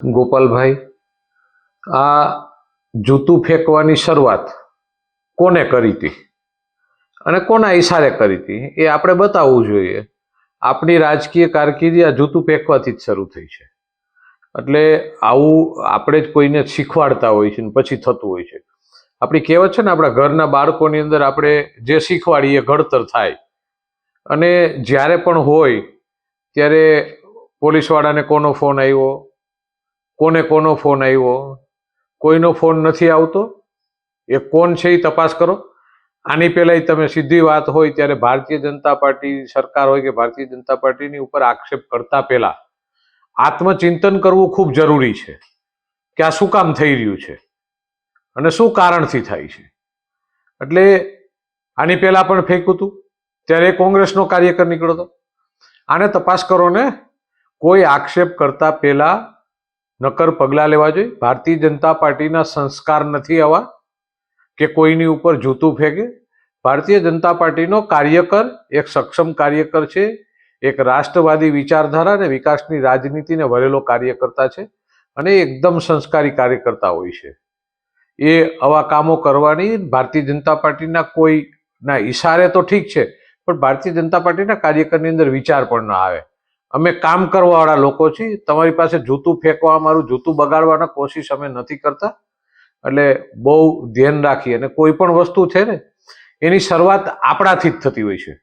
ગોપાલભાઈ, આ જૂતું ફેંકવાની શરૂઆત કોને કરી હતી અને કોના ઈશારે કરી હતી એ આપણે બતાવવું જોઈએ. આપણી રાજકીય કારકિર્દી આ જૂતું ફેંકવાથી જ શરૂ થઈ છે. એટલે આવું આપણે જ કોઈને શીખવાડતા હોય છે ને પછી થતું હોય છે. આપણી કહેવત છે ને, આપણા ઘરના બાળકોની અંદર આપણે જે શીખવાડીએ ઘડતર થાય. અને જ્યારે પણ હોય ત્યારે પોલીસવાળાને કોનો ફોન આવ્યો, કોનો ફોન આવ્યો, કોઈનો ફોન નથી આવતો, એ કોણ છે એ તપાસ કરો. આની પહેલાં તમે સીધી વાત હોય ત્યારે ભારતીય જનતા પાર્ટી સરકાર હોય કે ભારતીય જનતા પાર્ટીની ઉપર આક્ષેપ કરતા પહેલા આત્મચિંતન કરવું ખૂબ જરૂરી છે કે આ શું કામ થઈ રહ્યું છે અને શું કારણથી થાય છે. એટલે આની પહેલા પણ ફેંક્યું હતું ત્યારે કોંગ્રેસનો કાર્યકર નીકળ્યો હતો. આને તપાસ કરો ને. કોઈ આક્ષેપ કરતા પહેલા નક્કર પગલાં લેવા જોઈએ. ભારતીય જનતા પાર્ટીના સંસ્કાર નથી આવા કે કોઈની ઉપર જૂતું ફેંકે. ભારતીય જનતા પાર્ટીનો કાર્યકર એક સક્ષમ કાર્યકર છે, એક રાષ્ટ્રવાદી વિચારધારા અને વિકાસની રાજનીતિને વરેલો કાર્યકર્તા છે અને એકદમ સંસ્કારી કાર્યકર્તા હોય છે. એ આવા કામો કરવાની ભારતીય જનતા પાર્ટીના કોઈના ઈશારે તો ઠીક છે, પણ ભારતીય જનતા પાર્ટીના કાર્યકરની અંદર વિચાર પણ ના આવે. અમે કામ કરવાવાળા લોકો છીએ. તમારી પાસે જૂતું ફેંકવા, અમારું જૂતું બગાડવાના કોશિશ અમે નથી કરતા. એટલે બહુ ધ્યાન રાખી. અને કોઈ પણ વસ્તુ છે ને એની શરૂઆત આપણાથી જ થતી હોય છે.